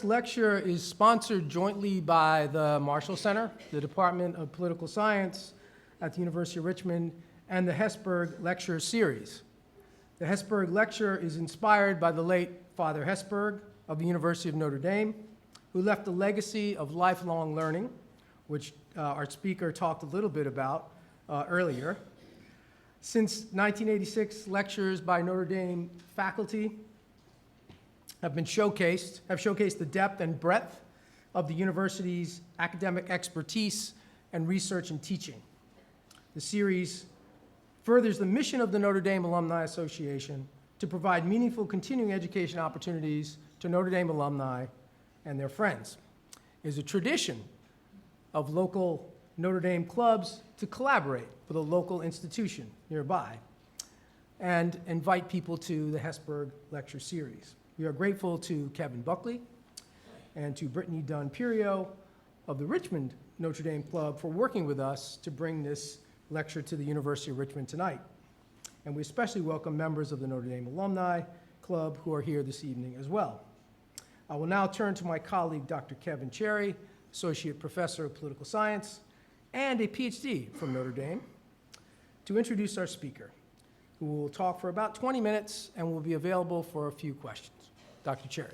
lecture is sponsored jointly by the Marshall Center, the Department of Political Science at the University of Richmond, and the Hesburgh Lecture Series. The Hesburgh Lecture is inspired by the late Father Hesburgh of the University of Notre Dame, who left a legacy of lifelong learning, which our speaker talked a little bit about earlier. Since 1986, lectures by Notre Dame faculty have showcased the depth and breadth of the university's academic expertise and research and teaching. The series furthers the mission of the Notre Dame Alumni Association to provide meaningful continuing education opportunities to Notre Dame alumni and their friends. It is a tradition of local Notre Dame clubs to collaborate with a local institution nearby and invite people to the Hesburgh Lecture Series. We are grateful to Kevin Buckley and to Brittany Dunn-Perio of the Richmond Notre Dame Club for working with us to bring this lecture to the University of Richmond tonight. And we especially welcome members of the Notre Dame Alumni Club who are here this evening as well. I will now turn to my colleague, Dr. Kevin Cherry, Associate Professor of Political Science and a PhD from Notre Dame, to introduce our speaker, who will talk for about 20 minutes and will be available for a few questions. Dr. Cherry.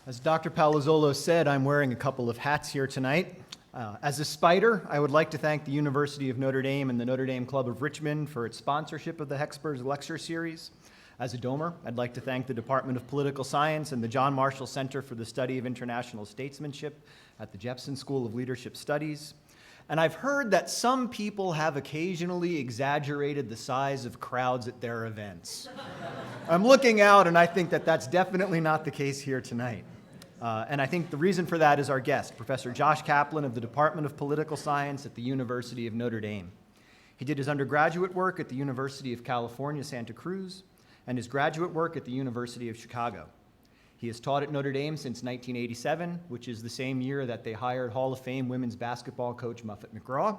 As Dr. Palazzolo said, I'm wearing a couple of hats here tonight. As a Spider, I would like to thank the University of Notre Dame and the Notre Dame Club of Richmond for its sponsorship of the Hesburgh Lecture Series. As a Domer, I'd like to thank the Department of Political Science and the John Marshall Center for the Study of International Statesmanship at the Jepson School of Leadership Studies. And I've heard that some people have occasionally exaggerated the size of crowds at their events. I'm looking out and I think that that's definitely not the case here tonight. And I think the reason for that is our guest, Professor Josh Kaplan of the Department of Political Science at the University of Notre Dame. He did his undergraduate work at the University of California, Santa Cruz, and his graduate work at the University of Chicago. He has taught at Notre Dame since 1987, which is the same year that they hired Hall of Fame women's basketball coach Muffet McGraw.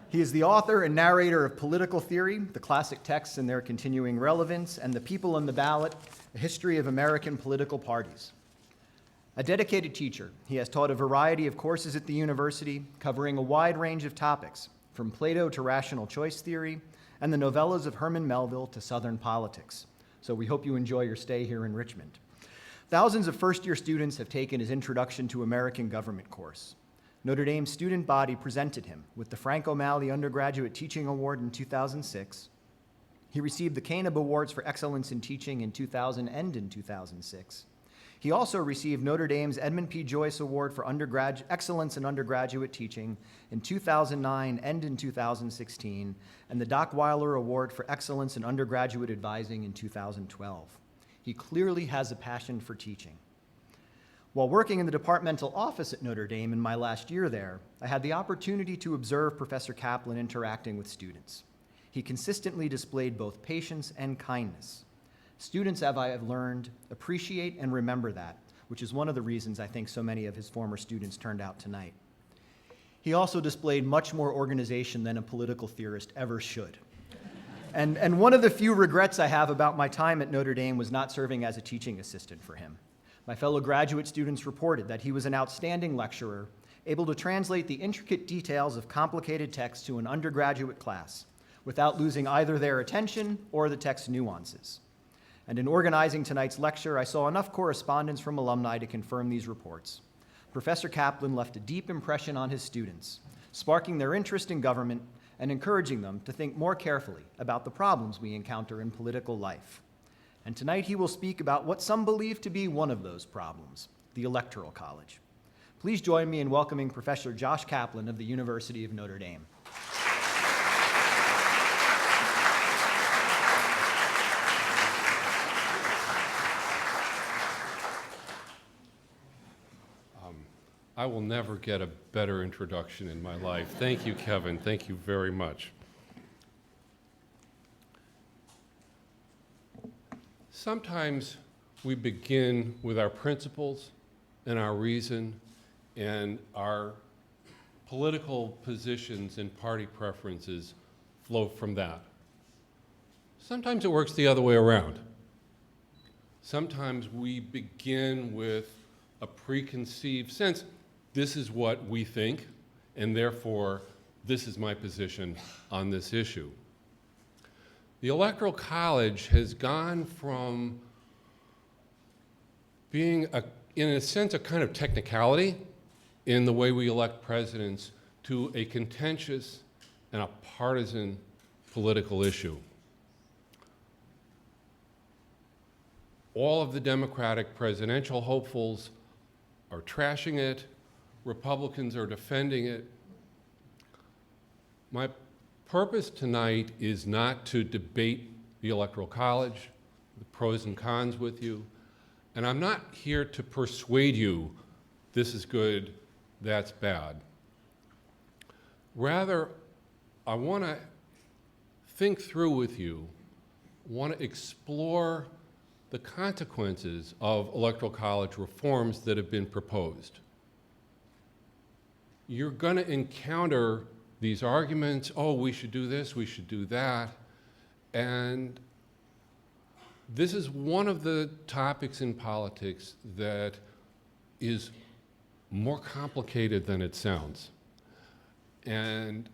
He is the author and narrator of Political Theory, the classic texts and their continuing relevance, and The People and the Ballot, a history of American political parties. A dedicated teacher, he has taught a variety of courses at the university, covering a wide range of topics, from Plato to rational choice theory, and the novellas of Herman Melville to Southern politics. So we hope you enjoy your stay here in Richmond. Thousands of first-year students have taken his Introduction to American Government course. Notre Dame's student body presented him with the Frank O'Malley Undergraduate Teaching Award in 2006. He received the Caneb Awards for Excellence in Teaching in 2000 and in 2006. He also received Notre Dame's Edmund P. Joyce Award for Excellence in Undergraduate Teaching in 2009 and in 2016, and the Doc Weiler Award for Excellence in Undergraduate Advising in 2012. He clearly has a passion for teaching. While working in the departmental office at Notre Dame in my last year there, I had the opportunity to observe Professor Kaplan interacting with students. He consistently displayed both patience and kindness. Students, as I have learned, appreciate and remember that, which is one of the reasons I think so many of his former students turned out tonight. He also displayed much more organization than a political theorist ever should. And one of the few regrets I have about my time at Notre Dame was not serving as a teaching assistant for him. My fellow graduate students reported that he was an outstanding lecturer, able to translate the intricate details of complicated text to an undergraduate class without losing either their attention or the text's nuances. And in organizing tonight's lecture, I saw enough correspondence from alumni to confirm these reports. Professor Kaplan left a deep impression on his students, sparking their interest in government and encouraging them to think more carefully about the problems we encounter in political life. And tonight he will speak about what some believe to be one of those problems, the Electoral College. Please join me in welcoming Professor Josh Kaplan of the University of Notre Dame. I will never get a better introduction in my life. Thank you, Kevin. Thank you very much. Sometimes we begin with our principles and our reason and our political positions and party preferences flow from that. Sometimes it works the other way around. Sometimes we begin with a preconceived sense, this is what we think, and therefore this is my position on this issue. The Electoral College has gone from being, in a sense, a kind of technicality in the way we elect presidents to a contentious and a partisan political issue. All of the Democratic presidential hopefuls are trashing it. Republicans are defending it. My purpose tonight is not to debate the Electoral College, the pros and cons with you, and I'm not here to persuade you this is good, that's bad. Rather, I want to think through with you, want to explore the consequences of Electoral College reforms that have been proposed. You're going to encounter these arguments, oh, we should do this, we should do that, and this is one of the topics in politics that is more complicated than it sounds. And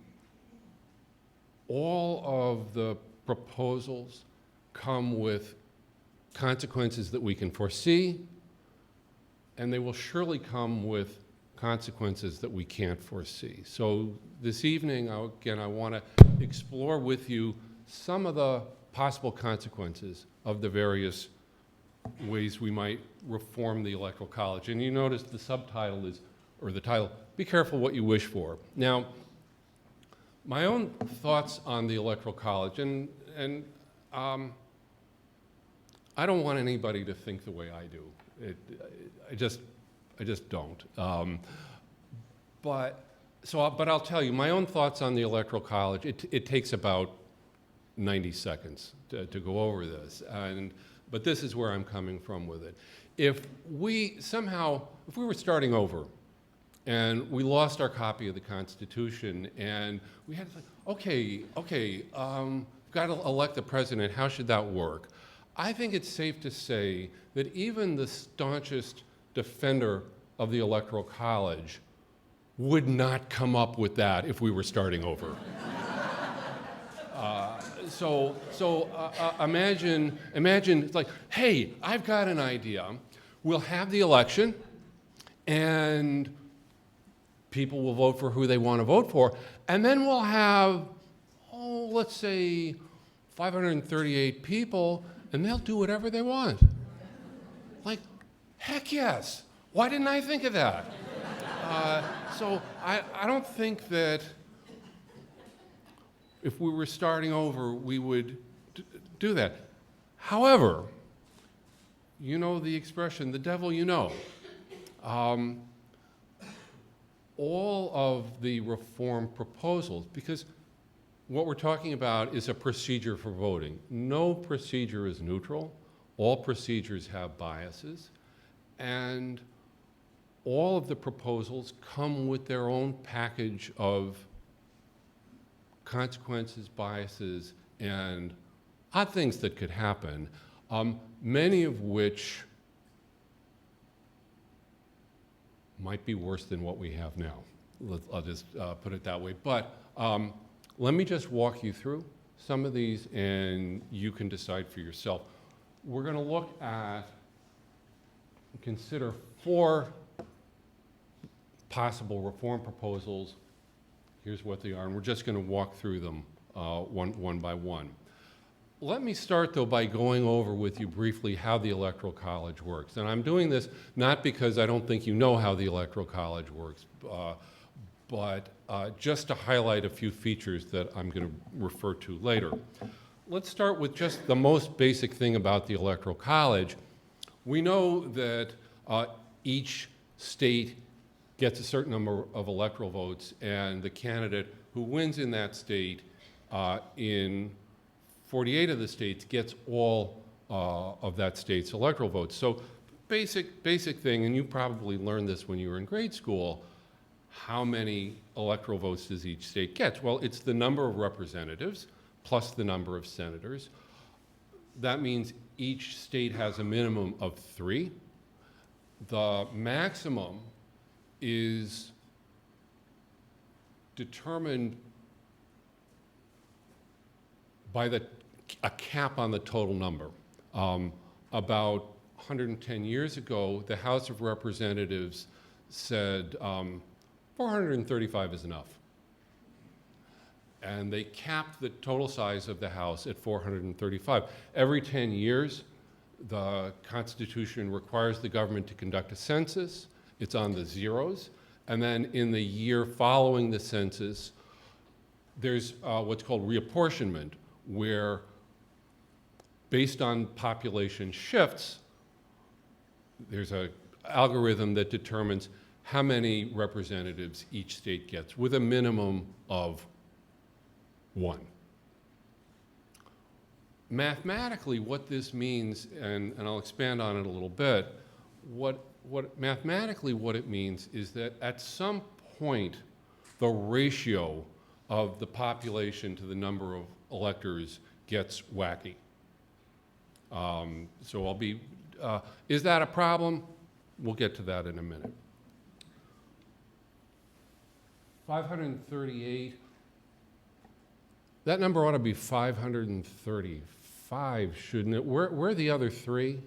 all of the proposals come with consequences that we can foresee, and they will surely come with consequences that we can't foresee. So this evening, again, I want to explore with you some of the possible consequences of the various ways we might reform the Electoral College. And you notice the subtitle is, or the title, Be Careful What You Wish For. Now, my own thoughts on the Electoral College, and I don't want anybody to think the way I do. I just don't. But I'll tell you, my own thoughts on the Electoral College, it takes about 90 seconds to go over this. But this is where I'm coming from with it. If we were starting over and we lost our copy of the Constitution and we had to think, okay, got to elect the president, how should that work? I think it's safe to say that even the staunchest defender of the Electoral College would not come up with that if we were starting over. Imagine it's like, hey, I've got an idea. We'll have the election, and people will vote for who they want to vote for, and then we'll have, let's say 538 people, and they'll do whatever they want. Like, heck yes. Why didn't I think of that? So I don't think that if we were starting over, we would do that. However, you know the expression, the devil you know. All of the reform proposals, because what we're talking about is a procedure for voting. No procedure is neutral. All procedures have biases. And all of the proposals come with their own package of consequences, biases, and odd things that could happen, many of which might be worse than what we have now. I'll just put it that way. But let me just walk you through some of these, and you can decide for yourself. We're going to look at and consider 4 possible reform proposals. Here's what they are, and we're just going to walk through them one by one. Let me start, though, by going over with you briefly how the Electoral College works. And I'm doing this not because I don't think you know how the Electoral College works, but just to highlight a few features that I'm going to refer to later. Let's start with just the most basic thing about the Electoral College. We know that each state gets a certain number of electoral votes, and the candidate who wins in that state in 48 of the states gets all of that state's electoral votes. So basic thing, and you probably learned this when you were in grade school, how many electoral votes does each state get? Well, it's the number of representatives plus the number of senators. That means each state has a minimum of 3. The maximum is determined by a cap on the total number. About 110 years ago, the House of Representatives said 435 is enough. And they capped the total size of the House at 435. Every 10 years, the Constitution requires the government to conduct a census. It's on the zeros. And then in the year following the census, there's what's called reapportionment, where based on population shifts, there's an algorithm that determines how many representatives each state gets, with a minimum of 1. Mathematically, what this means, and I'll expand on it a little bit, mathematically what it means is that at some point, the ratio of the population to the number of electors gets wacky. So I'll be, is that a problem? We'll get to that in a minute. 538, that number ought to be 535, shouldn't it? Where are the other 3?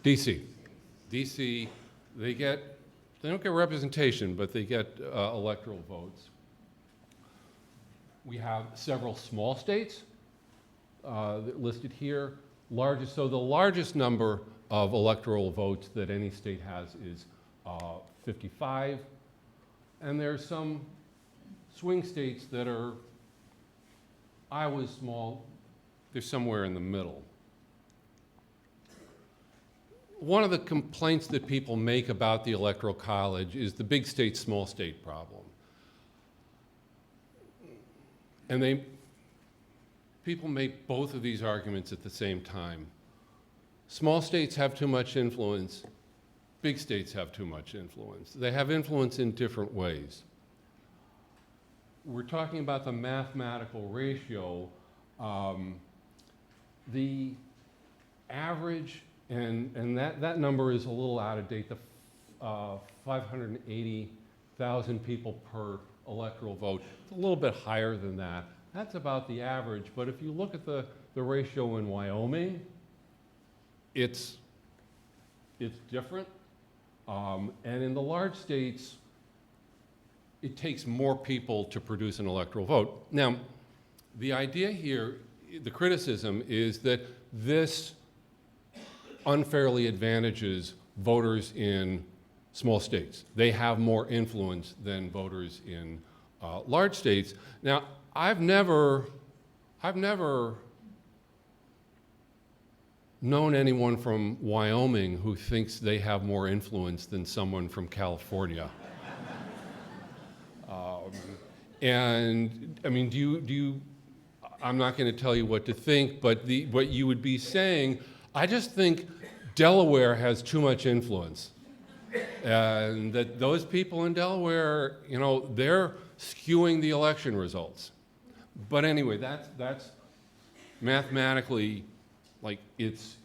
DC. DC, they don't get representation, but they get electoral votes. We have several small states listed here. So the largest number of electoral votes that any state has is 55. And there's some swing states that are, Iowa's small, they're somewhere in the middle. One of the complaints that people make about the Electoral College is the big state, small state problem. And people make both of these arguments at the same time. Small states have too much influence. Big states have too much influence. They have influence in different ways. We're talking about the mathematical ratio. The average, and that number is a little out of date, the 580,000 people per electoral vote. It's a little bit higher than that. That's about the average, but if you look at the ratio in Wyoming, it's different. And in the large states, it takes more people to produce an electoral vote. Now, the idea here, the criticism is that this unfairly advantages voters in small states. They have more influence than voters in large states. Now, I've never known anyone from Wyoming who thinks they have more influence than someone from California. And I mean, do you? I'm not going to tell you what to think, but what you would be saying, I just think Delaware has too much influence, and that those people in Delaware, you know, they're skewing the election results. But anyway, that's mathematically, like, it's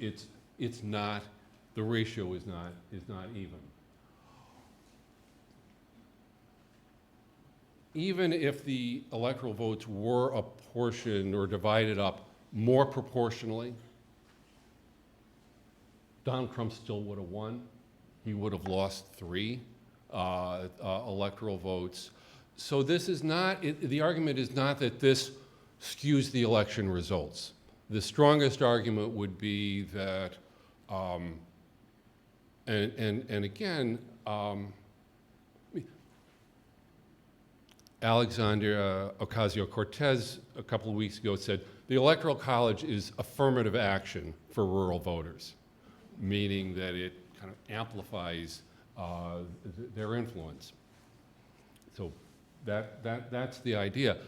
not, the ratio is not even. Even if the electoral votes were apportioned or divided up more proportionally, Donald Trump still would have won. He would have lost 3 electoral votes. So this is not, the argument is not that this skews the election results. The strongest argument would be that, and again, Alexandria Ocasio-Cortez a couple of weeks ago said the Electoral College is affirmative action for rural voters, meaning that it kind of amplifies their influence. So that's the idea.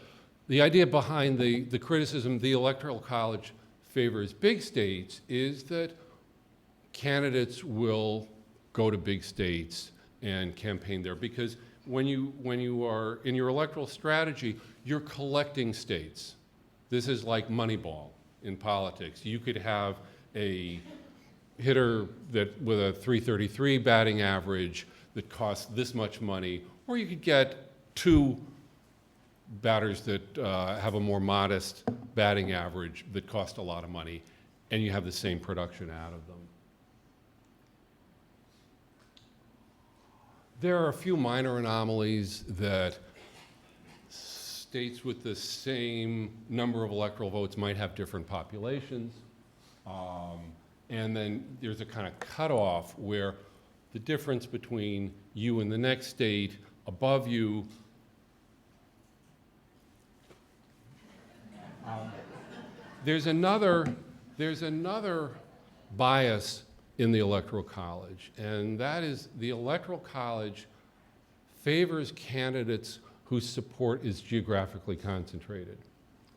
The idea behind the criticism the Electoral College favors big states is that candidates will go to big states and campaign there, because when you are in your electoral strategy, you're collecting states. This is like Moneyball in politics. You could have a hitter that with a .333 batting average that costs this much money, or you could get two batters that have a more modest batting average that cost a lot of money, and you have the same production out of them. There are a few minor anomalies that states with the same number of electoral votes might have different populations. And then there's a kind of cutoff where the difference between you and the next state above you there's another bias in the Electoral College, and that is the Electoral College favors candidates whose support is geographically concentrated.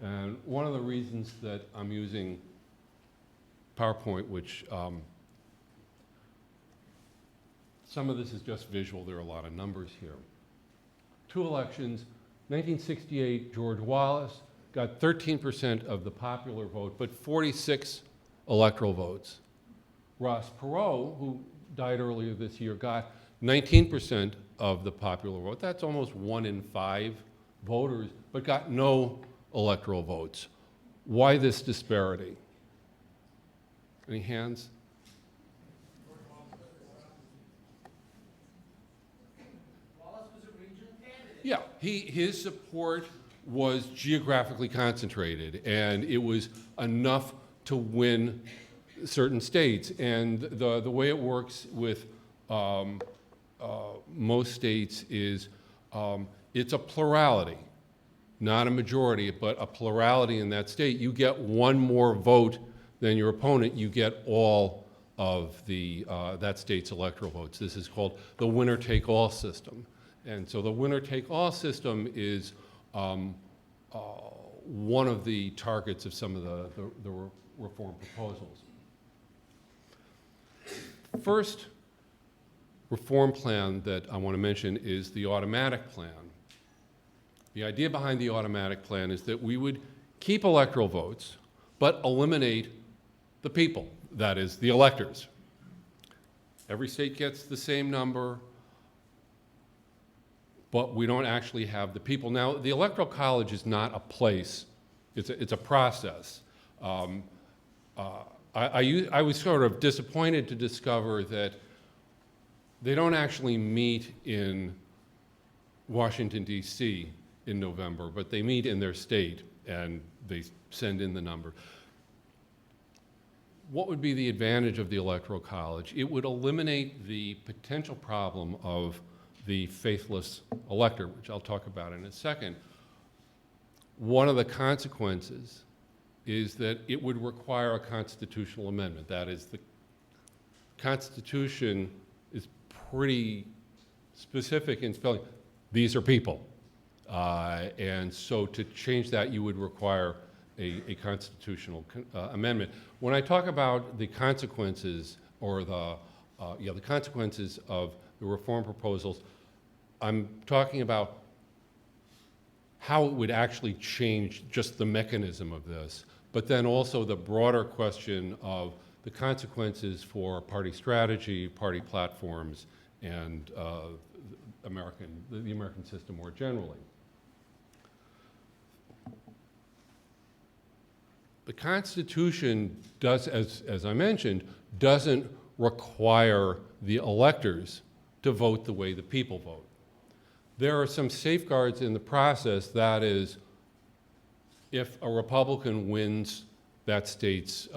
And one of the reasons that I'm using PowerPoint, which some of this is just visual, there are a lot of numbers here. 2 elections, 1968, George Wallace got 13% of the popular vote, but 46 electoral votes. Ross Perot, who died earlier this year, got 19% of the popular vote. That's almost 1 in 5 voters, but got no electoral votes. Why this disparity? Any hands? Wallace was a regional candidate. Yeah, his support was geographically concentrated, and it was enough to win certain states. And the way it works with most states is it's a plurality, not a majority, but a plurality in that state. You get one more vote than your opponent, you get all of the that state's electoral votes. This is called the winner-take-all system. And so the winner-take-all system is one of the targets of some of the reform proposals. First reform plan that I want to mention is the automatic plan. The idea behind the automatic plan is that we would keep electoral votes, but eliminate the people, that is, the electors. Every state gets the same number, but we don't actually have the people. Now, the Electoral College is not a place, it's a process. I was sort of disappointed to discover that they don't actually meet in Washington, D.C. in November, but they meet in their state and they send in the number. What would be the advantage of the Electoral College? It would eliminate the potential problem of the faithless elector, which I'll talk about in a second. One of the consequences is that it would require a constitutional amendment. That is, the Constitution is pretty specific in spelling, these are people. And so to change that, you would require a constitutional amendment. When I talk about the consequences or the consequences of the reform proposals, I'm talking about how it would actually change just the mechanism of this, but then also the broader question of the consequences for party strategy, party platforms, and the American system more generally. The Constitution does, as I mentioned, doesn't require the electors to vote the way the people vote. There are some safeguards in the process. That is, if a Republican wins that state's,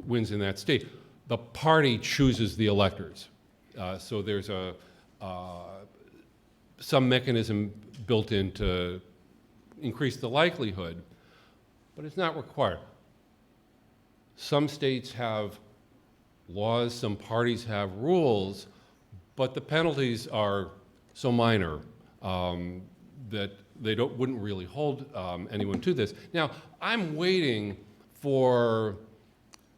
wins in that state, the party chooses the electors. So there's some mechanism built in to increase the likelihood, but it's not required. Some states have laws, some parties have rules, but the penalties are so minor that they wouldn't really hold anyone to this. Now, I'm waiting for,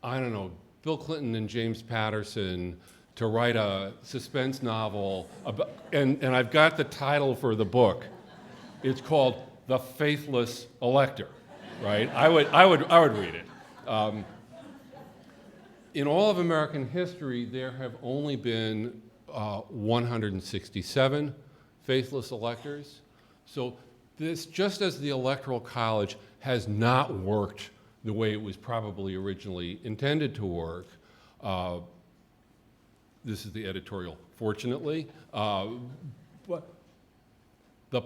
I don't know, Bill Clinton and James Patterson to write a suspense novel about, and I've got the title for the book. It's called The Faithless Elector, right? I would read it. In all of American history, there have only been 167 faithless electors. So this, just as the Electoral College has not worked the way it was probably originally intended to work, this is the editorial, fortunately, but the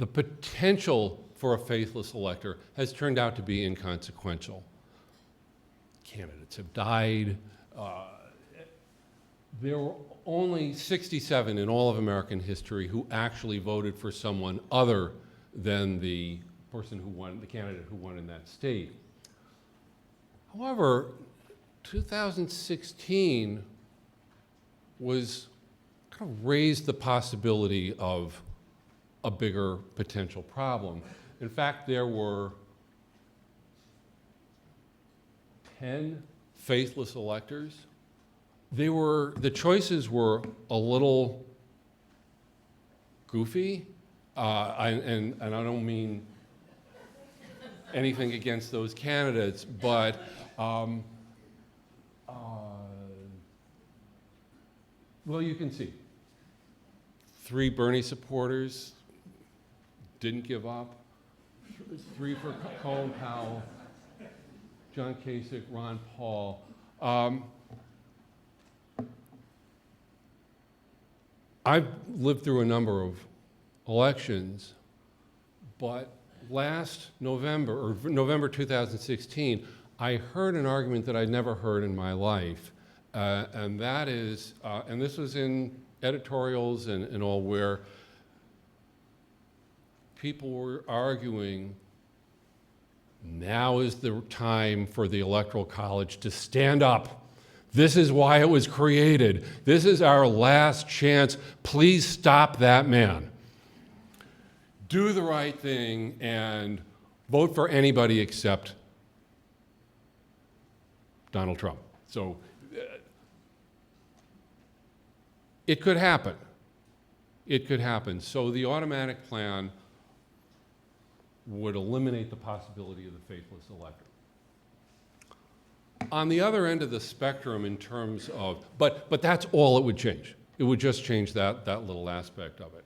potential for a faithless elector has turned out to be inconsequential. Candidates have died. There were only 67 in all of American history who actually voted for someone other than the person who won, the candidate who won in that state. However, 2016 was kind of raised the possibility of a bigger potential problem. In fact, there were 10 faithless electors. The choices were a little goofy, and I don't mean anything against those candidates, but well, you can see 3 Bernie supporters didn't give up, 3 for Colin Powell, John Kasich, Ron Paul. I've lived through a number of elections, but last November, or November 2016, I heard an argument that I'd never heard in my life, and that is, and this was in editorials and all, where people were arguing, now is the time for the Electoral College to stand up. This is why it was created. This is our last chance. Please stop that man. Do the right thing and vote for anybody except Donald Trump. So it could happen. It could happen. So the automatic plan would eliminate the possibility of the faithless elector. On the other end of the spectrum in terms of, but that's all it would change. It would just change that little aspect of it.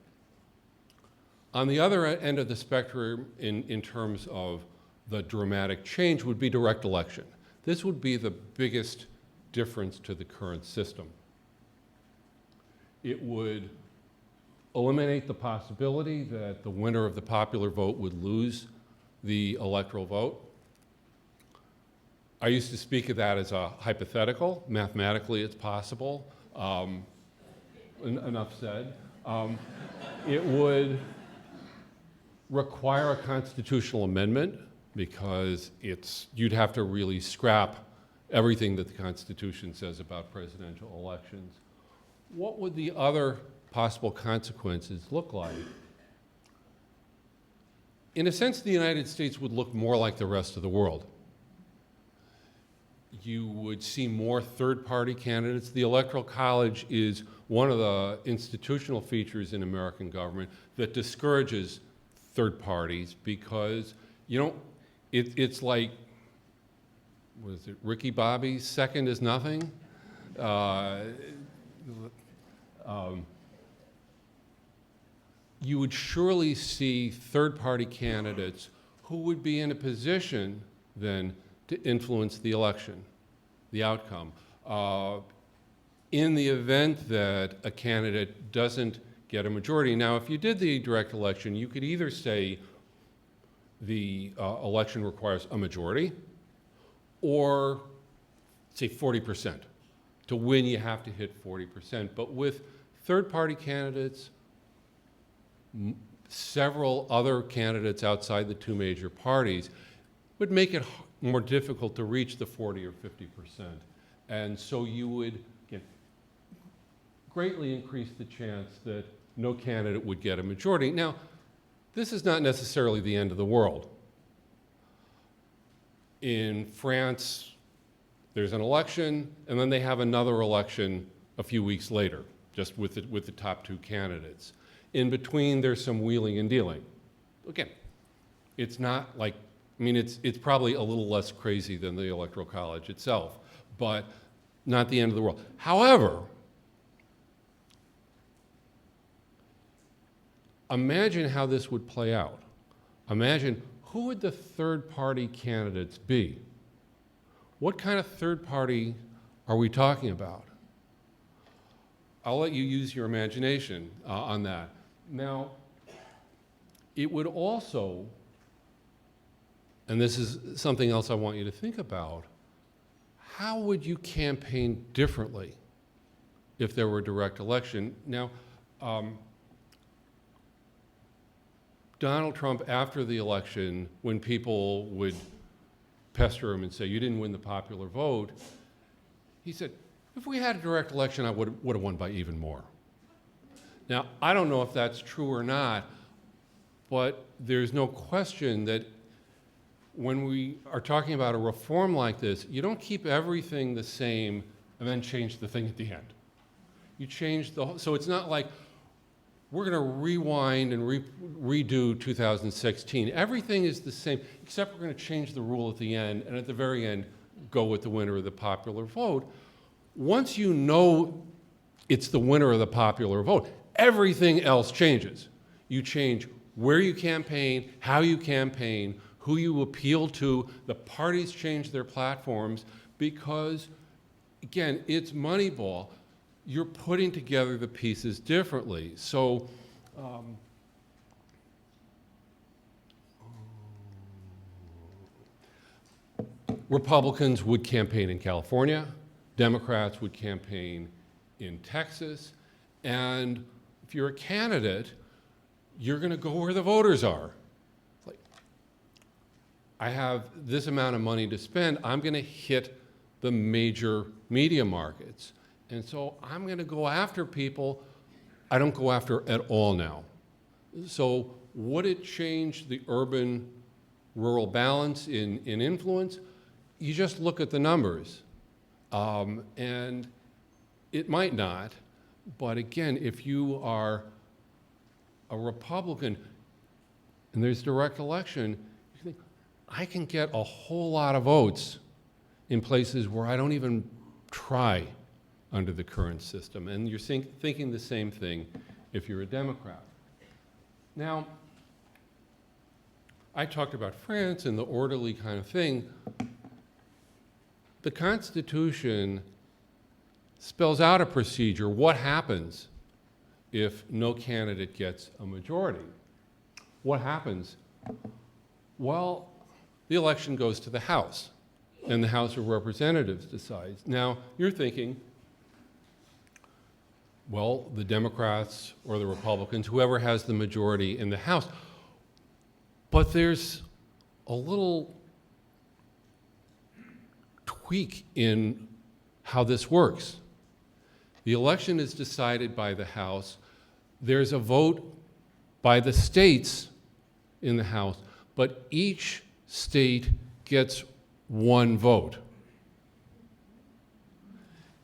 On the other end of the spectrum in terms of the dramatic change would be direct election. This would be the biggest difference to the current system. It would eliminate the possibility that the winner of the popular vote would lose the electoral vote. I used to speak of that as a hypothetical. Mathematically, it's possible. Enough said. It would require a constitutional amendment because you'd have to really scrap everything that the Constitution says about presidential elections. What would the other possible consequences look like? In a sense, the United States would look more like the rest of the world. You would see more third-party candidates. The Electoral College is one of the institutional features in American government that discourages third parties because, it's like, what is it, Ricky Bobby's second is nothing? You would surely see third-party candidates who would be in a position then to influence the election, the outcome. In the event that a candidate doesn't get a majority. Now, if you did the direct election, you could either say the election requires a majority or say 40%. To win, you have to hit 40%. But with third-party candidates, several other candidates outside the 2 major parties would make it more difficult to reach the 40 or 50%. And so you would greatly increase the chance that no candidate would get a majority. Now, this is not necessarily the end of the world. In France, there's an election, and then they have another election a few weeks later, just with the top two candidates. In between, there's some wheeling and dealing. Again, it's not like, I mean, it's probably a little less crazy than the Electoral College itself, but not the end of the world. However, imagine how this would play out. Imagine, who would the third-party candidates be? What kind of third party are we talking about? I'll let you use your imagination on that. Now, it would also, and this is something else I want you to think about, how would you campaign differently if there were a direct election? Now, Donald Trump, after the election, when people would pester him and say, you didn't win the popular vote, he said, if we had a direct election, I would have won by even more. Now, I don't know if that's true or not, but there's no question that when we are talking about a reform like this, you don't keep everything the same and then change the thing at the end. You change the whole, so it's not like we're going to rewind and redo 2016. Everything is the same, except we're going to change the rule at the end, and at the very end, go with the winner of the popular vote. Once you know it's the winner of the popular vote, everything else changes. You change where you campaign, how you campaign, who you appeal to. The parties change their platforms because, again, it's Moneyball. You're putting together the pieces differently. So, Republicans would campaign in California, Democrats would campaign in Texas, and if you're a candidate, you're going to go where the voters are. It's like, I have this amount of money to spend, I'm going to hit the major media markets. And so I'm going to go after people I don't go after at all now. So would it change the urban-rural balance in influence? You just look at the numbers. And it might not, but again, if you are a Republican and there's direct election, you think, I can get a whole lot of votes in places where I don't even try under the current system. And you're thinking the same thing if you're a Democrat. Now, I talked about France and the orderly kind of thing. The Constitution spells out a procedure. What happens if no candidate gets a majority? What happens? Well, the election goes to the House, and the House of Representatives decides. Now, you're thinking, well, the Democrats or the Republicans, whoever has the majority in the House. But there's a little tweak in how this works. The election is decided by the House. There's a vote by the states in the House, but each state gets one vote.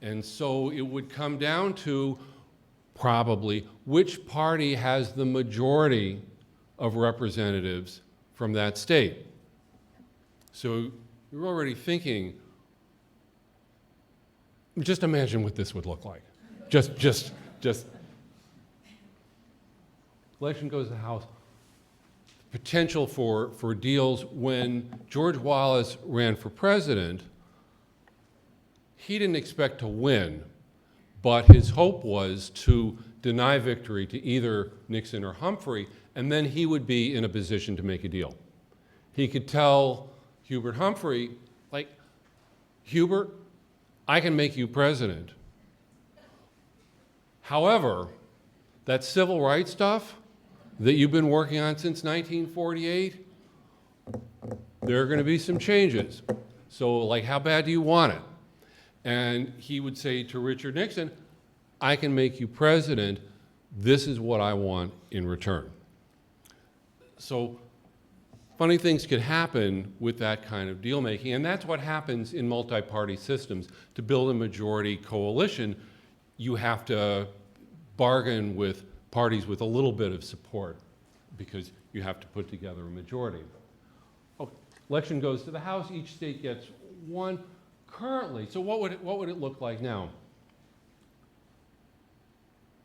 And so it would come down to probably which party has the majority of representatives from that state. So you're already thinking, just imagine what this would look like. Just election goes to the House. Potential for deals. When George Wallace ran for president, he didn't expect to win, but his hope was to deny victory to either Nixon or Humphrey, and then he would be in a position to make a deal. He could tell Hubert Humphrey, like, Hubert, I can make you president. However, that civil rights stuff that you've been working on since 1948, there are going to be some changes. So, like, how bad do you want it? And he would say to Richard Nixon, I can make you president. This is what I want in return. So funny things could happen with that kind of deal making, and that's what happens in multi-party systems. To build a majority coalition, you have to bargain with parties with a little bit of support because you have to put together a majority. Oh, election goes to the House, each state gets one. Currently, so what would it look like now?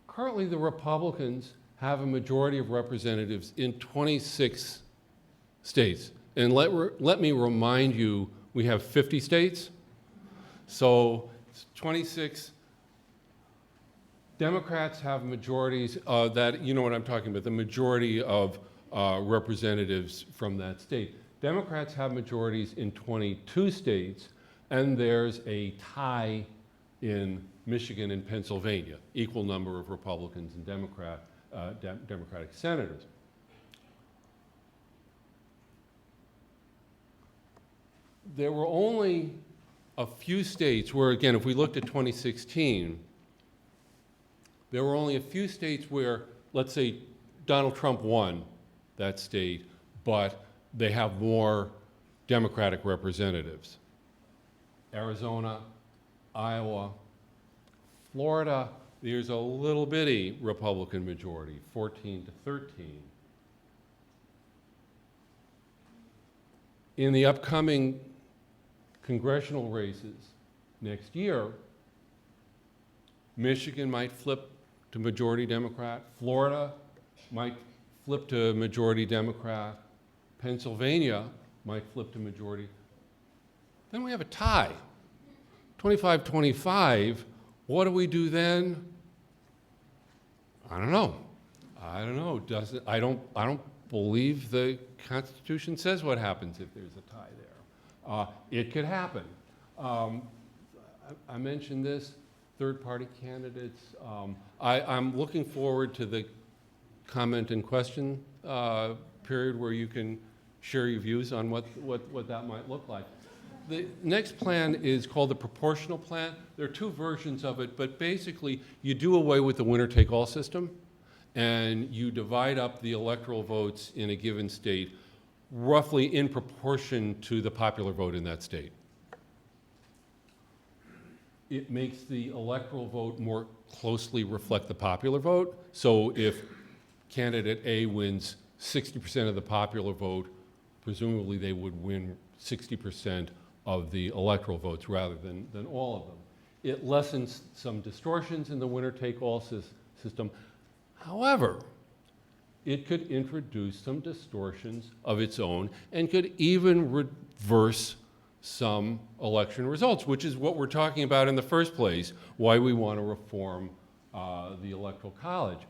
Currently, the Republicans have a majority of representatives in 26 states. And let me remind you, we have 50 states. So 26 Democrats have majorities that, you know what I'm talking about, the majority of representatives from that state. Democrats have majorities in 22 states, and there's a tie in Michigan and Pennsylvania, equal number of Republicans and Democratic senators. There were only a few states where, again, if we looked at 2016, there were only a few states where, let's say, Donald Trump won that state, but they have more Democratic representatives. Arizona, Iowa, Florida, there's a little bitty Republican majority, 14 to 13. In the upcoming congressional races next year, Michigan might flip to majority Democrat, Florida might flip to majority Democrat, Pennsylvania might flip to majority. Then we have a tie, 25-25. What do we do then? I don't know. I don't believe the Constitution says what happens if there's a tie there. It could happen. I mentioned this, third-party candidates. I'm looking forward to the comment and question period where you can share your views on what that might look like. The next plan is called the proportional plan. There are two versions of it, but basically you do away with the winner-take-all system, and you divide up the electoral votes in a given state roughly in proportion to the popular vote in that state. It makes the electoral vote more closely reflect the popular vote. So if candidate A wins 60% of the popular vote, presumably they would win 60% of the electoral votes rather than all of them. It lessens some distortions in the winner-take-all system. However, it could introduce some distortions of its own and could even reverse some election results, which is what we're talking about in the first place, why we want to reform the Electoral College.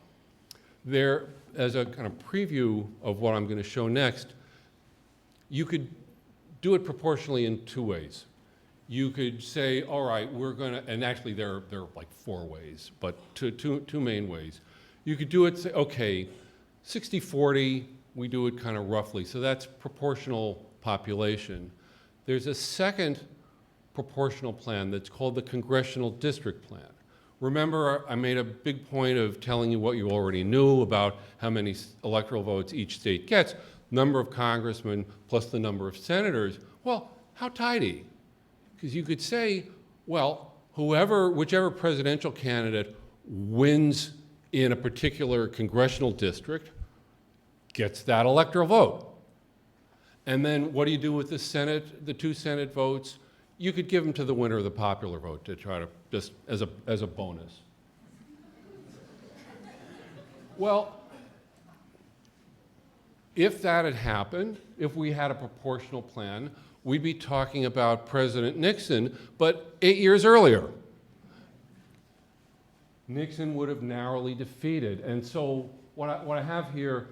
There, as a kind of preview of what I'm going to show next, you could do it proportionally in two ways. You could say, all right, we're going to, and actually there are like four ways, but two main ways. You could do it, say, okay, 60-40, we do it kind of roughly, so that's proportional population. There's a second proportional plan that's called the Congressional District Plan. Remember, I made a big point of telling you what you already knew about how many electoral votes each state gets, number of congressmen plus the number of senators. Well, how tidy? Because you could say, well, whichever presidential candidate wins in a particular congressional district gets that electoral vote. And then what do you do with the Senate, the two Senate votes? You could give them to the winner of the popular vote to try to just as a bonus. Well, if that had happened, if we had a proportional plan, we'd be talking about President Nixon, but 8 years earlier. Nixon would have narrowly defeated. And so what I have here,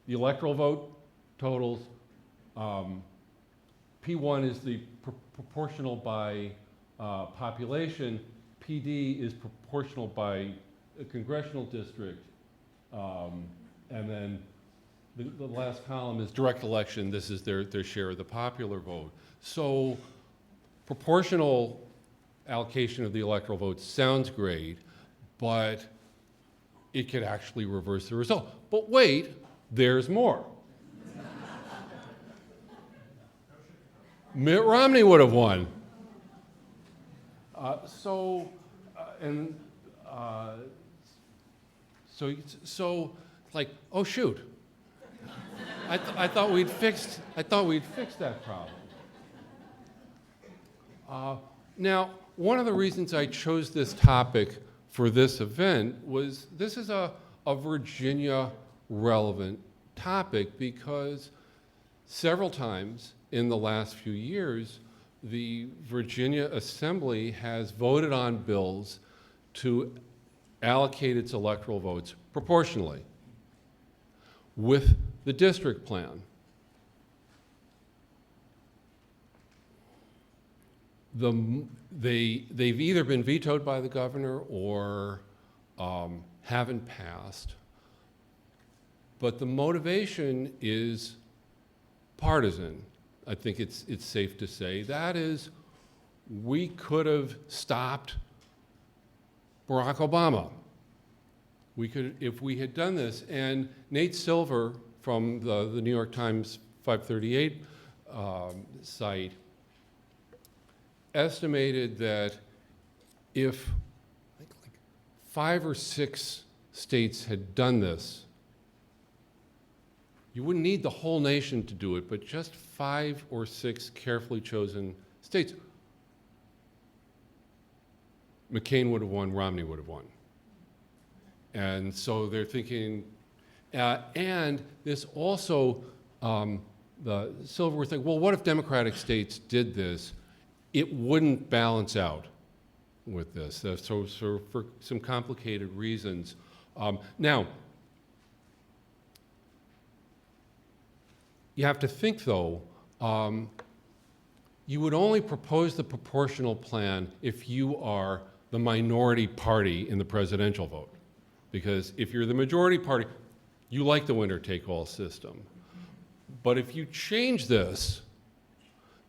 the electoral vote totals, P1 is the proportional by population, PD is proportional by a congressional district, and then the last column is direct election. This is their share of the popular vote. So proportional allocation of the electoral vote sounds great, but it could actually reverse the result. But wait, there's more. Mitt Romney would have won. So like, oh shoot, I thought we'd fixed that problem. Now, one of the reasons I chose this topic for this event was this is a Virginia relevant topic because several times in the last few years, the Virginia Assembly has voted on bills to allocate its electoral votes proportionally with the district plan. They've either been vetoed by the governor or haven't passed. But the motivation is partisan. I think it's safe to say. That is, we could have stopped Barack Obama. We could, if we had done this. And Nate Silver from the New York Times 538 site estimated that if like 5 or 6 states had done this, you wouldn't need the whole nation to do it, but just 5 or 6 carefully chosen states. McCain would have won, Romney would have won. And so they're thinking, and this also, the Silver was thinking, well, what if Democratic states did this? It wouldn't balance out with this. So for some complicated reasons. Now, you have to think, though, you would only propose the proportional plan if you are the minority party in the presidential vote. Because if you're the majority party, you like the winner-take-all system. But if you change this,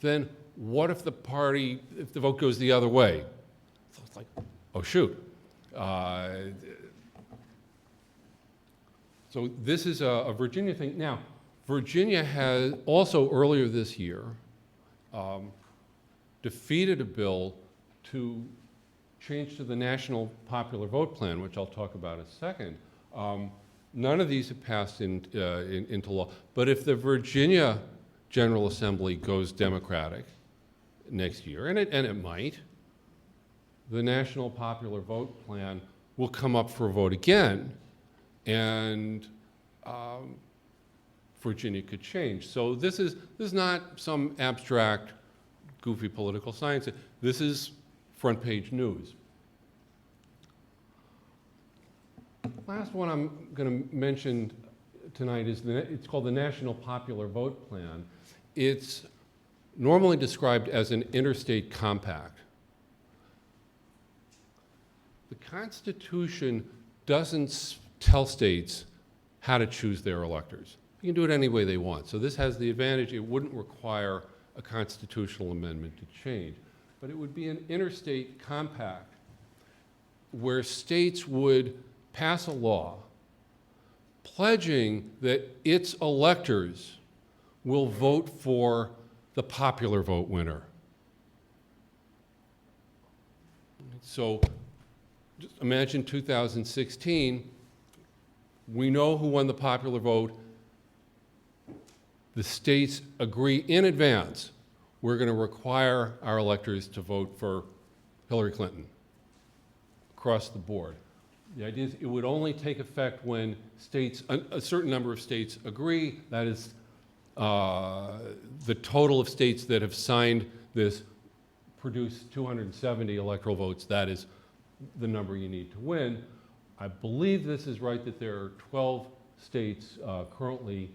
then what if the vote goes the other way? So it's like, oh, shoot. So this is a Virginia thing. Now, Virginia has also earlier this year defeated a bill to change to the National Popular Vote Plan, which I'll talk about in a second. None of these have passed into law. But if the Virginia General Assembly goes Democratic next year, and it might, the National Popular Vote Plan will come up for a vote again, and Virginia could change. So this is not some abstract, goofy political science. This is front page news. Last one I'm going to mention tonight is it's called the National Popular Vote Plan. It's normally described as an interstate compact. The Constitution doesn't tell states how to choose their electors. You can do it any way they want. So this has the advantage, it wouldn't require a constitutional amendment to change. But it would be an interstate compact where states would pass a law pledging that its electors will vote for the popular vote winner. So just imagine 2016, we know who won the popular vote. The states agree in advance, we're going to require our electors to vote for Hillary Clinton across the board. The idea is it would only take effect when states, a certain number of states agree. That is the total of states that have signed this produce 270 electoral votes. That is the number you need to win. I believe this is right that there are 12 states currently.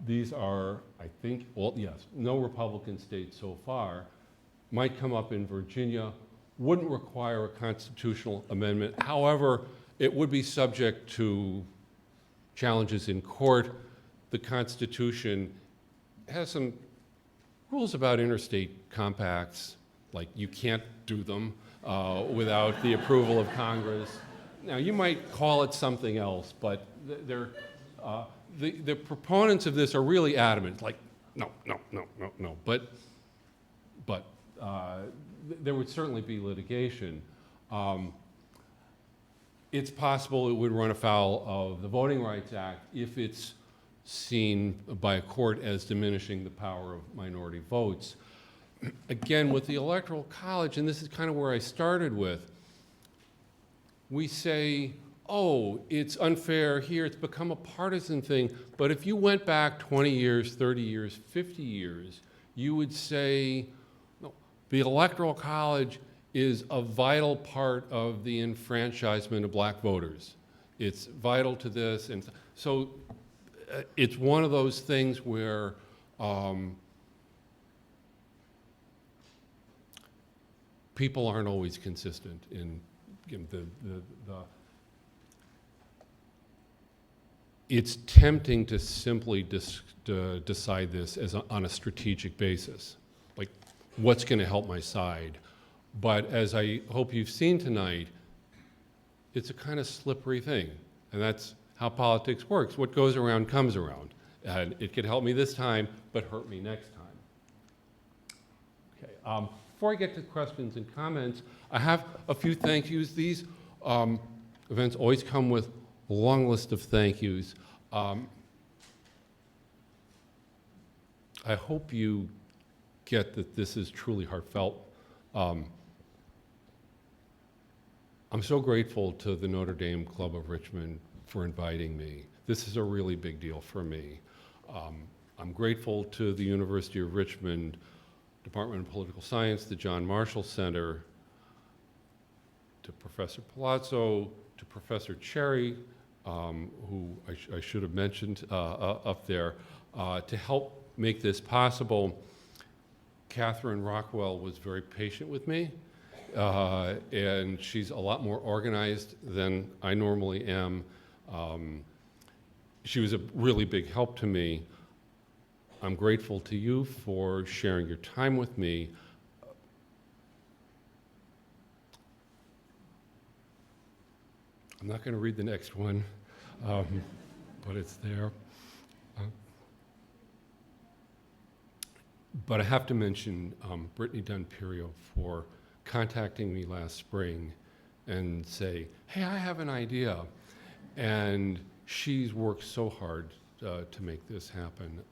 These are, I think, well, yes, no Republican states so far. Might come up in Virginia. Wouldn't require a constitutional amendment. However, it would be subject to challenges in court. The Constitution has some rules about interstate compacts, like you can't do them without the approval of Congress. Now, you might call it something else, but the proponents of this are really adamant, like, no, no, no, no, no. But but there would certainly be litigation. It's possible it would run afoul of the Voting Rights Act if it's seen by a court as diminishing the power of minority votes. Again, with the Electoral College, and this is kind of where I started with, we say, oh, it's unfair here, it's become a partisan thing, but if you went back 20 years, 30 years, 50 years, you would say, no, the Electoral College is a vital part of the enfranchisement of black voters. It's vital to this, and so it's one of those things where people aren't always consistent in it's tempting to simply decide this as on a strategic basis, like what's going to help my side. But as I hope you've seen tonight, it's a kind of slippery thing, and that's how politics works. What goes around comes around, and it could help me this time, but hurt me next time. Okay. Before I get to questions and comments, I have a few thank yous. These events always come with a long list of thank yous. I hope you get that this is truly heartfelt. I'm so grateful to the Notre Dame Club of Richmond for inviting me. This is a really big deal for me. I'm grateful to the University of Richmond Department of Political Science, the John Marshall Center, to Professor Palazzo, to Professor Cherry, who I should have mentioned up there, to help make this possible. Catherine Rockwell was very patient with me, and she's a lot more organized than I normally am. She was a really big help to me. I'm grateful to you for sharing your time with me. I'm not going to read the next one, but it's there. But I have to mention Brittany Dunperio for contacting me last spring and say, hey, I have an idea. And she's worked so hard to make this happen.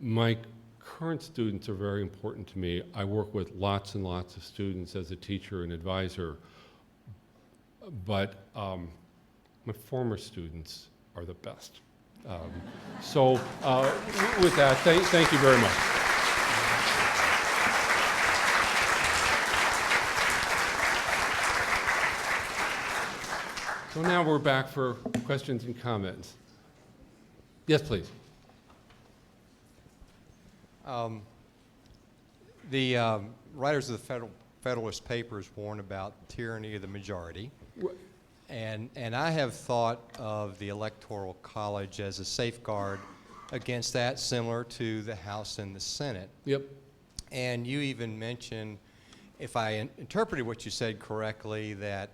My current students are very important to me. I work with lots and lots of students as a teacher and advisor, but my former students are the best. So with that, thank you very much. So now we're back for questions and comments. Yes, please. The writers of the Federalist Papers warn about the tyranny of the majority. And I have thought of the Electoral College as a safeguard against that, similar to the House and the Senate. Yep. And you even mentioned, if I interpreted what you said correctly, that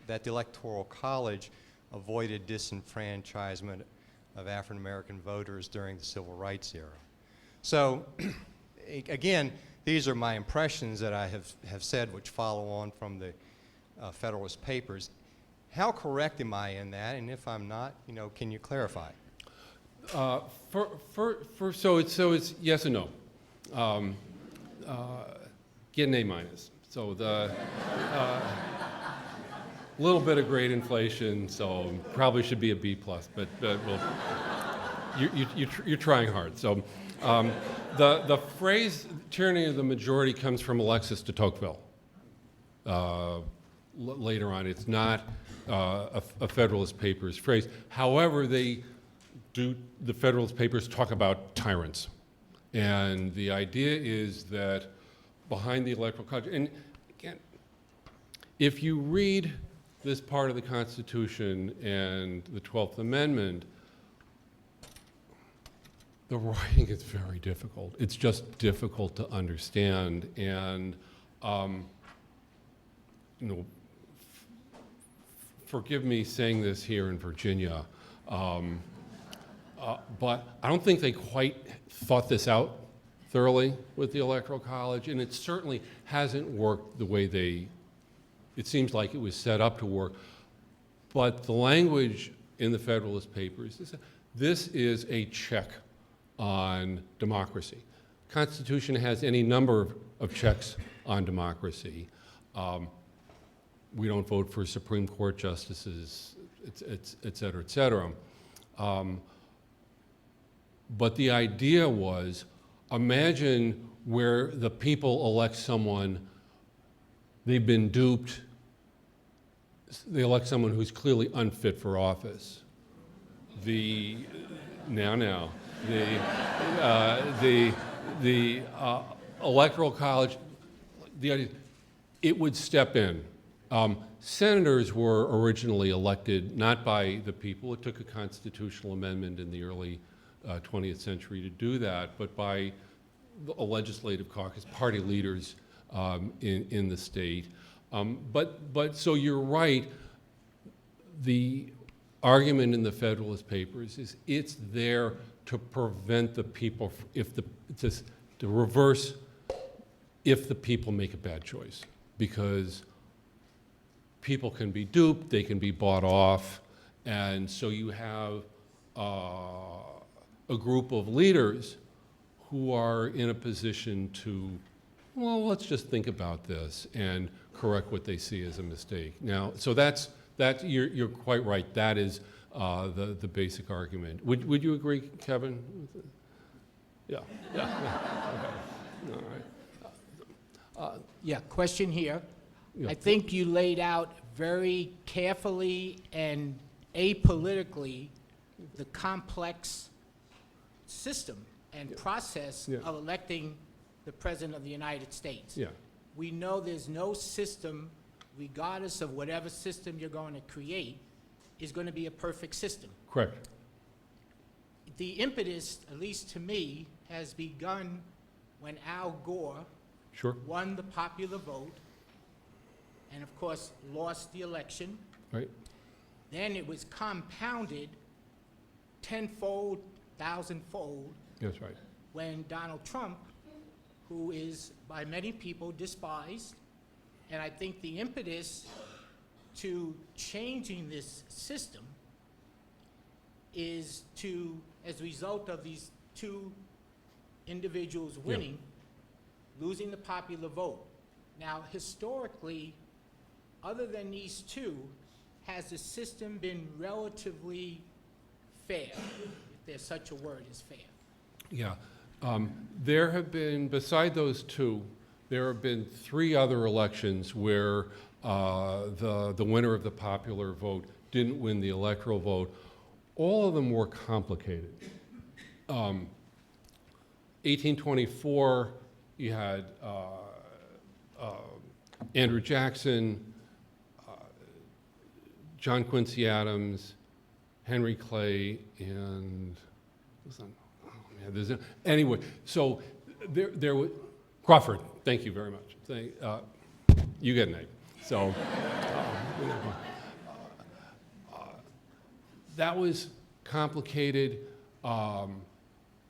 that the Electoral College avoided disenfranchisement of African American voters during the Civil Rights era. So, again, these are my impressions that I have said, which follow on from the Federalist Papers. How correct am I in that? And if I'm not, can you clarify? So it's yes and no. Get an A minus. So the little bit of grade inflation, so probably should be a B plus. But well, you're trying hard. So the phrase "tyranny of the majority" comes from Alexis de Tocqueville. Later on, it's not a Federalist Papers phrase. However, the Federalist Papers talk about tyrants, and the idea is that behind the Electoral College, and again, if you read this part of the Constitution and the 12th Amendment, the writing is very difficult. It's just difficult to understand, and forgive me saying this here in Virginia. But I don't think they quite thought this out thoroughly with the Electoral College, and it certainly hasn't worked the way it seems like it was set up to work. But the language in the Federalist Papers is this is a check on democracy. The Constitution has any number of checks on democracy. We don't vote for Supreme Court justices, et cetera, et cetera. But the idea was, imagine where the people elect someone, they've been duped, they elect someone who's clearly unfit for office. The Electoral College, the idea, it would step in. Senators were originally elected not by the people. It took a constitutional amendment in the early 20th century to do that, but by a legislative caucus, party leaders in the state. But so you're right, the argument in the Federalist Papers is it's there to prevent the people, to reverse if the people make a bad choice, because people can be duped, they can be bought off, and so you have a group of leaders who are in a position to, well, let's just think about this and correct what they see as a mistake. Now, so you're quite right. That is the basic argument. Would you agree, Kevin? Yeah. Okay. All right. Yeah, question here. Yeah. I think you laid out very carefully and apolitically the complex system and process Yeah. of electing the President of the United States. Yeah. We know there's no system, regardless of whatever system you're going to create, is going to be a perfect system. Correct. The impetus, at least to me, has begun when Al Gore Sure. won the popular vote and, of course, lost the election. Right. Then it was compounded tenfold, thousandfold That's right. when Donald Trump, who is by many people despised, and I think the impetus to changing this system is to, as a result of these two individuals winning, losing the popular vote. Now, historically, other than these two, has the system been relatively fair, if there's such a word as fair? Yeah. There have been, beside those two, there have been 3 other elections where the winner of the popular vote didn't win the electoral vote. All of them were complicated. 1824, you had Andrew Jackson, John Quincy Adams, Henry Clay, and anyway. So there was Crawford. Thank you very much. You get an A. So that was complicated.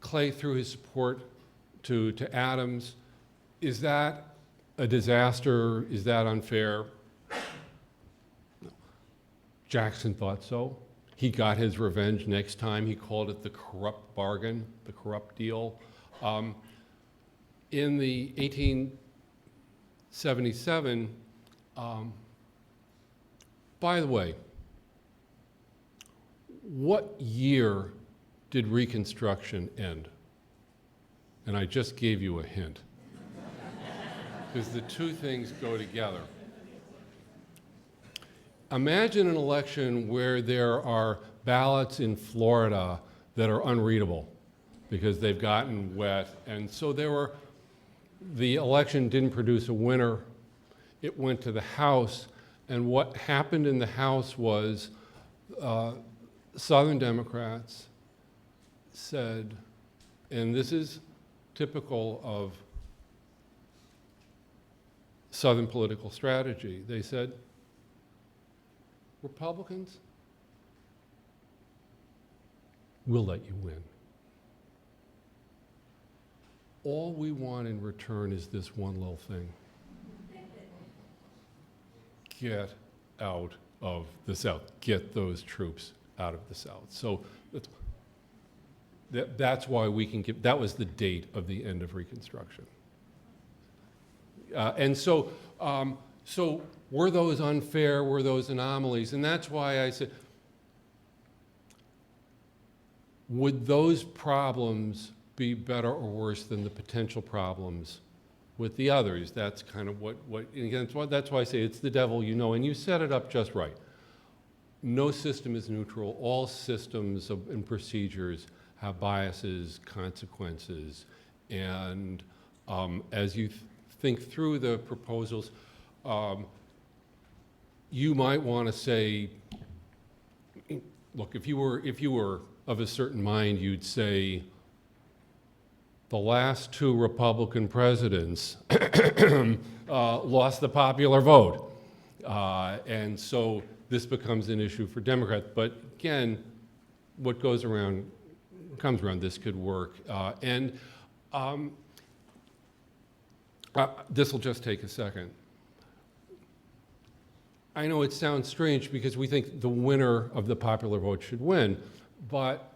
Clay threw his support to Adams. Is that a disaster? Is that unfair? No. Jackson thought so. He got his revenge next time. He called it the corrupt bargain, the corrupt deal. In the 1877, by the way, what year did Reconstruction end? And I just gave you a hint, because the two things go together. Imagine an election where there are ballots in Florida that are unreadable because they've gotten wet, and so the election didn't produce a winner. It went to the House, and what happened in the House was Southern Democrats said, and this is typical of Southern political strategy, they said, Republicans, we'll let you win. All we want in return is this one little thing. Get out of the South. Get those troops out of the South. So that's why we can give, that was the date of the end of Reconstruction. And so were those unfair, were those anomalies? And that's why I said, would those problems be better or worse than the potential problems with the others? That's kind of what again, that's why I say it's the devil you know, and you set it up just right. No system is neutral. All systems and procedures have biases, consequences, and as you think through the proposals, you might want to say, look, if you were of a certain mind, you'd say the last 2 Republican presidents lost the popular vote, and so this becomes an issue for Democrats. But again, what goes around comes around. This could work, and this will just take a second. I know it sounds strange because we think the winner of the popular vote should win, but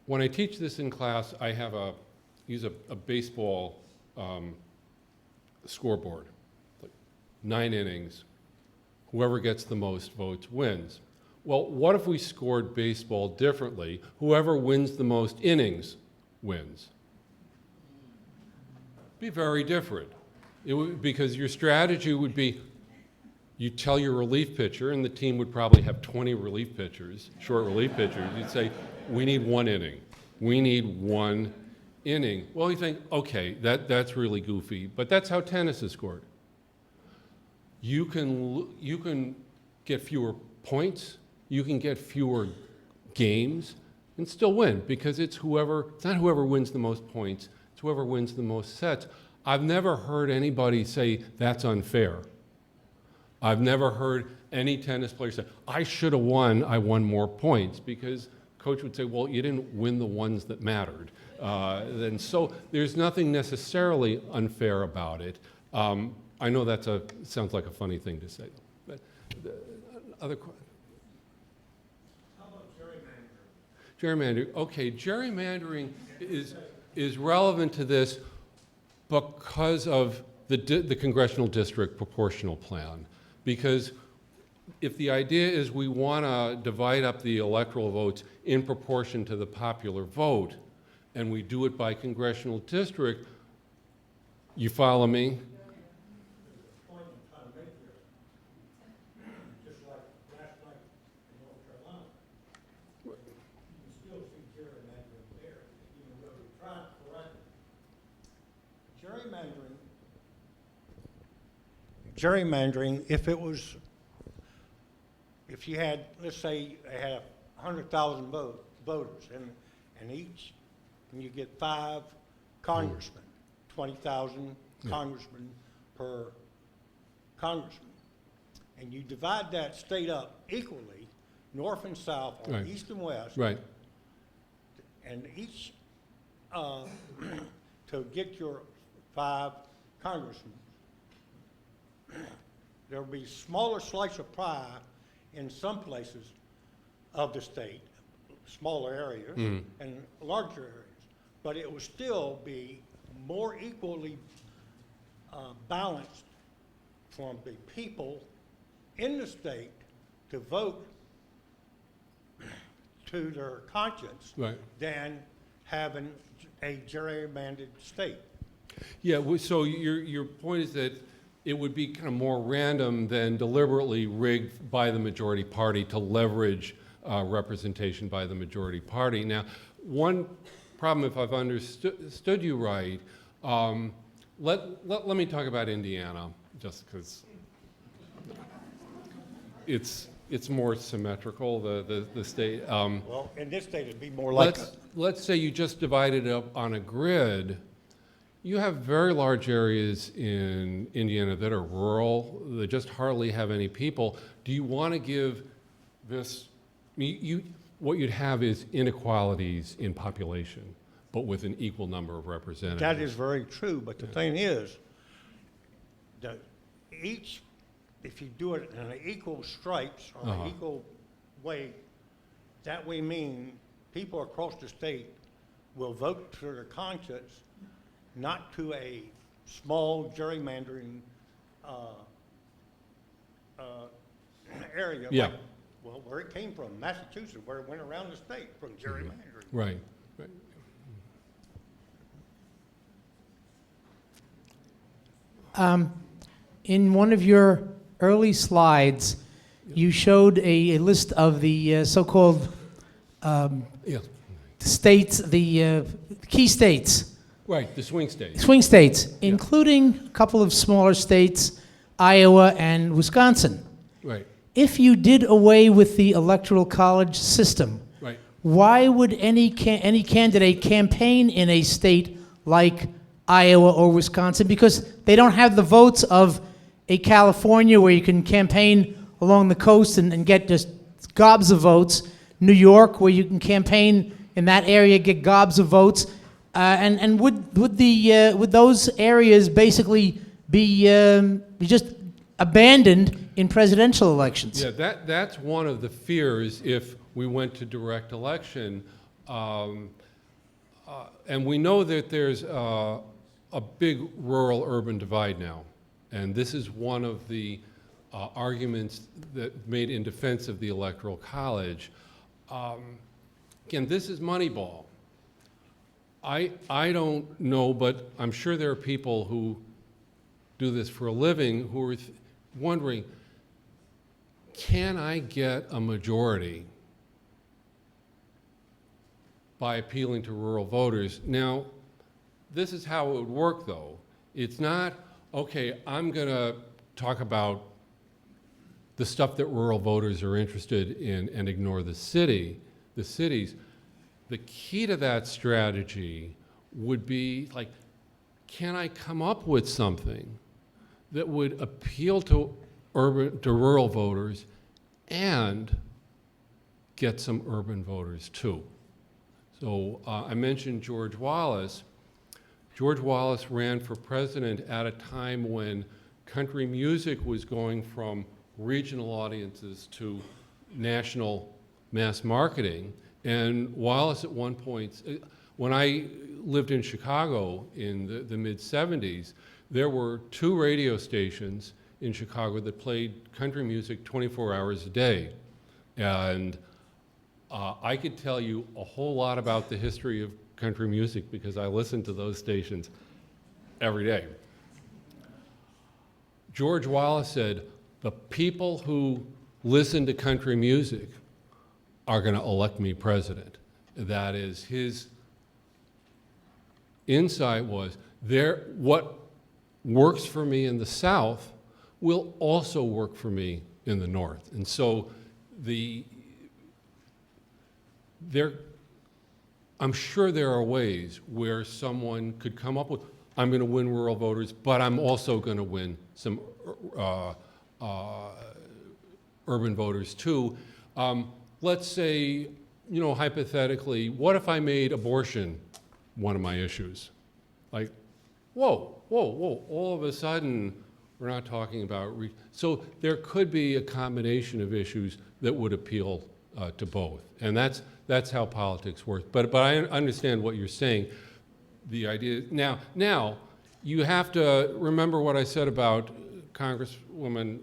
when I teach this in class, I have use a baseball scoreboard, like 9 innings. Whoever gets the most votes wins. Well, what if we scored baseball differently? Whoever wins the most innings wins. Be very different. Because your strategy would be, you tell your relief pitcher, and the team would probably have 20 relief pitchers, short relief pitchers. You'd say, we need 1 inning. We need 1 inning. Well, you think, okay, that's really goofy, but that's how tennis is scored. You can get fewer points, you can get fewer games, and still win, because it's not whoever wins the most points, it's whoever wins the most sets. I've never heard anybody say that's unfair. I've never heard any tennis player say, I should have won, I won more points, because coach would say, well, you didn't win the ones that mattered. And so there's nothing necessarily unfair about it. I know sounds like a funny thing to say. But other questions? How about gerrymandering? Gerrymandering, okay, gerrymandering is relevant to this because of the congressional district proportional plan. Because if the idea is we want to divide up the electoral votes in proportion to the popular vote, and we do it by congressional district, you follow me? Point I'm trying to make here. Just like last night in North Carolina, you can still see gerrymandering there, even though we tried to correct it. Gerrymandering, if you had, let's say, they had 100,000 voters, and you get 5 congressmen, 20,000 congressmen per congressman, and you divide that state up equally, north and south, or Right. east and west, Right. and each, to get your 5 congressmen, there'll be smaller slice of pie in some places of the state, smaller areas and larger areas, but it will still be more equally balanced from the people in the state to vote to their conscience Right. than having a gerrymandered state. Yeah, so your point is that it would be kind of more random than deliberately rigged by the majority party to leverage representation by the majority party. Now, one problem, if I've understood you right, let me talk about Indiana, just because it's more symmetrical, the state. Well, in this state, it'd be more like. Let's say you just divided it up on a grid. You have very large areas in Indiana that are rural, that just hardly have any people. Do you want to give this what you'd have is inequalities in population, but with an equal number of representatives. That is very true, but the thing is, if you do it in an equal stripes or an equal way, that we mean people across the state will vote for their conscience, not to a small gerrymandering area. Yeah. Like, well, where it came from, Massachusetts, where it went around the state from gerrymandering. Right. In one of your early slides, you showed a list of the so-called Yeah. states, the key states, Right, the swing states. swing states, including a couple of smaller states, Iowa and Wisconsin. Right, If you did away with the Electoral College system, right. why would any candidate campaign in a state like Iowa or Wisconsin? Because they don't have the votes of a California where you can campaign along the coast and get just gobs of votes. New York, where you can campaign in that area, get gobs of votes. And would those areas basically be just abandoned in presidential elections? Yeah, that's one of the fears if we went to direct election. And we know that there's a big rural-urban divide now. And this is one of the arguments that made in defense of the Electoral College. Again, this is Moneyball. I don't know, but I'm sure there are people who do this for a living who are wondering, can I get a majority by appealing to rural voters? Now, this is how it would work, though. It's not, okay, I'm going to talk about the stuff that rural voters are interested in and ignore the cities. The key to that strategy would be, like, can I come up with something that would appeal to rural voters and get some urban voters too? So I mentioned George Wallace. George Wallace ran for president at a time when country music was going from regional audiences to national mass marketing. And Wallace at one point, when I lived in Chicago in the mid-70s, there were 2 radio stations in Chicago that played country music 24 hours a day. And I could tell you a whole lot about the history of country music because I listened to those stations every day. George Wallace said, the people who listen to country music are going to elect me president. That is, his insight was, what works for me in the South will also work for me in the North. And so I'm sure there are ways where someone could come up with, I'm going to win rural voters, but I'm also going to win some urban voters too. Let's say, hypothetically, what if I made abortion one of my issues? Like, whoa, all of a sudden, we're not talking about, so there could be a combination of issues that would appeal to both. And that's how politics works. But I understand what you're saying. The idea, now, you have to remember what I said about Congresswoman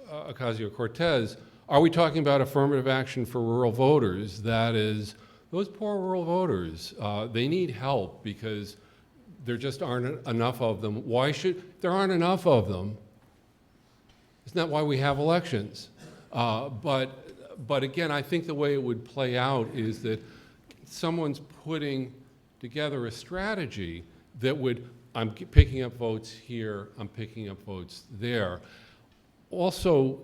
Ocasio-Cortez. Are we talking about affirmative action for rural voters? That is, those poor rural voters, they need help because there just aren't enough of them. There aren't enough of them. Isn't that why we have elections? But again, I think the way it would play out is that someone's putting together a strategy that would, I'm picking up votes here, I'm picking up votes there. Also,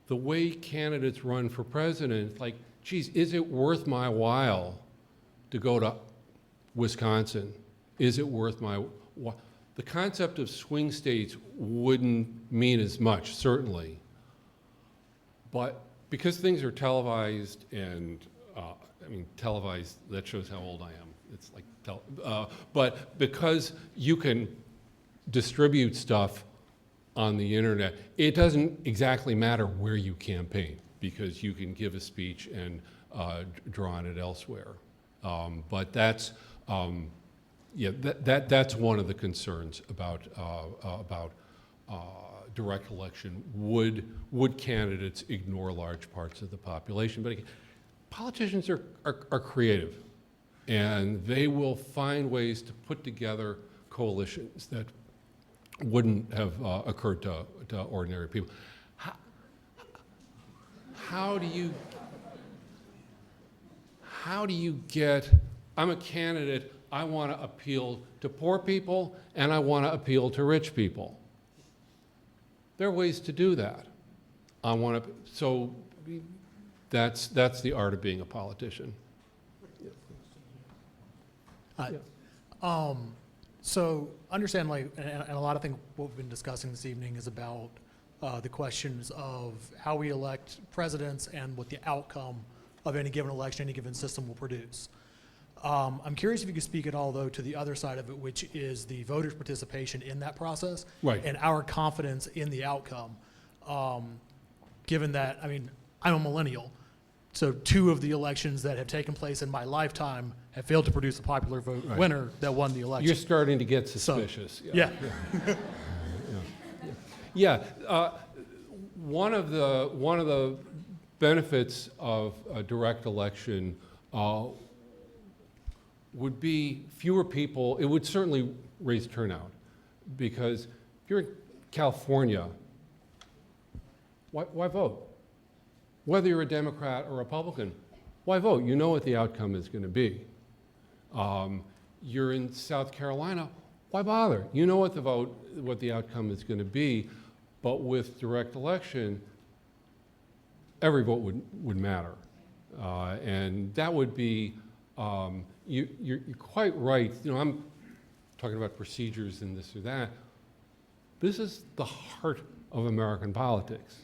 the way candidates run for president, like, geez, is it worth my while to go to Wisconsin? Is it worth my while? The concept of swing states wouldn't mean as much, certainly. But because things are televised and, I mean, televised, that shows how old I am. It's like, but because you can distribute stuff on the internet, it doesn't exactly matter where you campaign because you can give a speech and draw on it elsewhere. But that's, yeah, that's one of the concerns about direct election. Would candidates ignore large parts of the population? But again, politicians are creative, and they will find ways to put together coalitions that wouldn't have occurred to ordinary people. How do you get, I'm a candidate, I want to appeal to poor people and I want to appeal to rich people. There are ways to do that. So that's the art of being a politician. So understand, like, and a lot of things what we've been discussing this evening is about the questions of how we elect presidents and what the outcome of any given election, any given system will produce. I'm curious if you could speak at all, though, to the other side of it, which is the voters' participation in that process, Right. and our confidence in the outcome. Given that, I mean, I'm a millennial, so 2 of the elections that have taken place in my lifetime have failed to produce a popular vote Right. winner that won the election. You're starting to get suspicious. Yeah. Yeah, one of the benefits of a direct election would be fewer people. It would certainly raise turnout, because if you're in California, why vote? Whether you're a Democrat or Republican, why vote? You know what the outcome is going to be. You're in South Carolina, why bother? You know what the outcome is going to be. But with direct election, every vote would matter. And that would be, you're quite right. You know, I'm talking about procedures and this or that. This is the heart of American politics.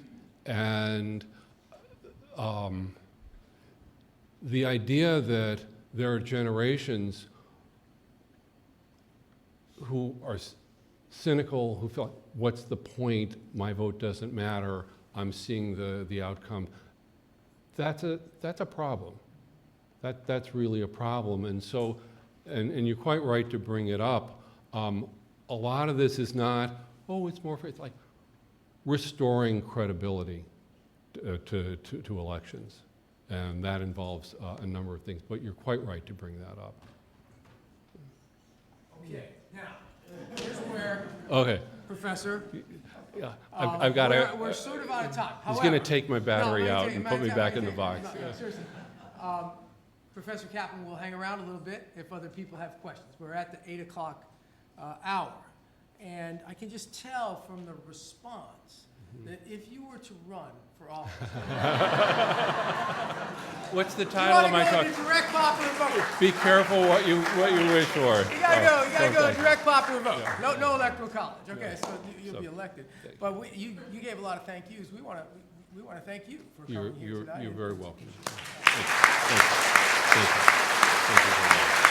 And the idea that there are generations who are cynical, who feel like, what's the point? My vote doesn't matter. I'm seeing the outcome. That's a problem. That's really a problem. And so, and you're quite right to bring it up. A lot of this is not, oh, it's more, it's like restoring credibility to elections. And that involves a number of things. But you're quite right to bring that up. Okay, now, here's where, Okay. Professor, Yeah, I've got to. we're sort of out of time. He's going to However- take my battery No, out take- and no, put me take- back no, in the take- box. no, no, seriously. Professor Kaplan will hang around a little bit if other people have questions. We're at the 8 o'clock hour. And I can just tell from the response that if you were to run for office, What's the you title want of to my go talk? to direct popular vote. Be careful what you wish for. You gotta go Okay. direct popular vote. Yeah. No electoral college. Okay, so you'll So- be elected. But you gave a lot of thank yous. We want to thank you for coming here tonight. You're very welcome. Thank you. Thank you very much.